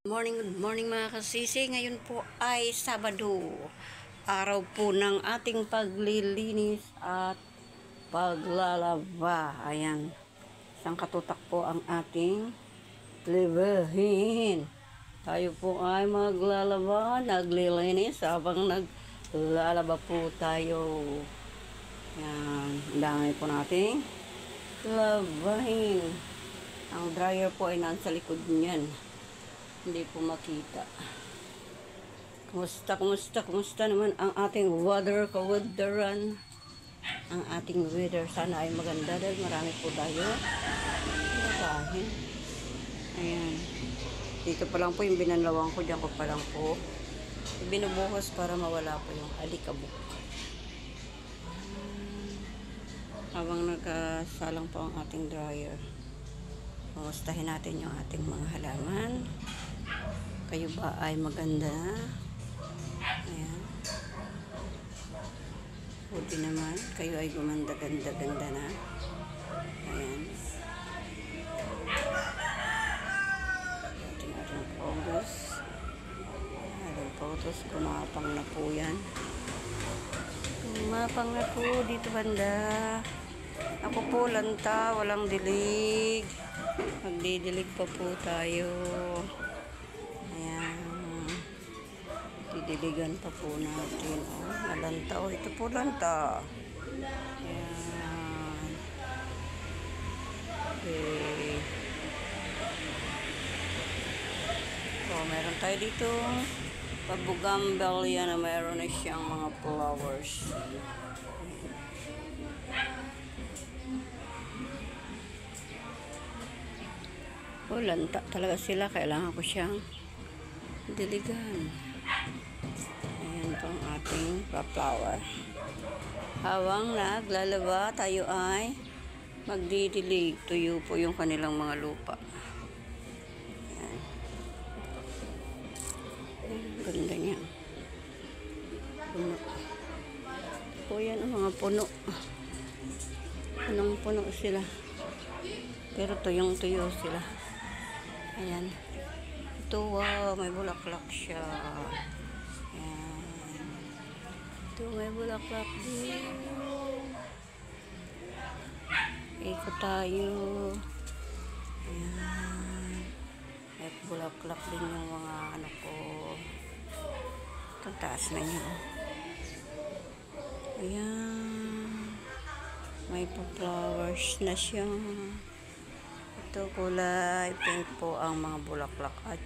Good morning mga kasisi. Ngayon po ay Sabado. Araw po ng ating paglilinis at paglalaba. Ayan. Isang katutak po ang ating libahin. Tayo po ay maglalaba, naglilinis habang naglalaba po tayo. Ayan. Ang dami po nating labahin. Ang dryer po ay nasa likod niyan. Hindi po makita. Kumusta naman ang ating weather, kaweatheran? Ang ating weather sana ay maganda dahil marami po tayo labahin. Ayan. Dito pa lang po yung binanlawang ko. Diyan ko pa lang po ibinubuhos para mawala po yung alikabok. Habang nagkasalang po ang ating dryer, kumustahin natin yung ating mga halaman. Kayo ba ay maganda? Ayan. Buti naman. Kayo ay gumanda-ganda na. Ayan. Ating photos. Ating photos. Kumapang na po yan. Kumapang na po dito banda. Ako po lanta. Walang dilig. Magdidilig pa po tayo. Didiligan pa po natin. Oh, malanta. Oh, ito po lanta. Ayan. Okay. So, meron tayo dito pabugambelia na meron na siyang mga flowers. Oh, lanta talaga sila. Kailangan ko siyang diligan. Ayan po ang ating flower. Habang naglalaba, tayo ay magdidilig. Tuyo po yung kanilang mga lupa. Ayan. Ganda niya. Puno. Po yan ang mga puno. Punong-puno sila. Pero tuyong-tuyo sila. Ayan. Ito, wow, may bulaklak siya. Ayan. Ito, may bulaklak din. Ikot tayo. Ayan. At bulaklak din yung mga ano ko. Itong taas na niya. Ayan. May pa-flowers na siya. Ito kulay pink po ang mga bulaklak at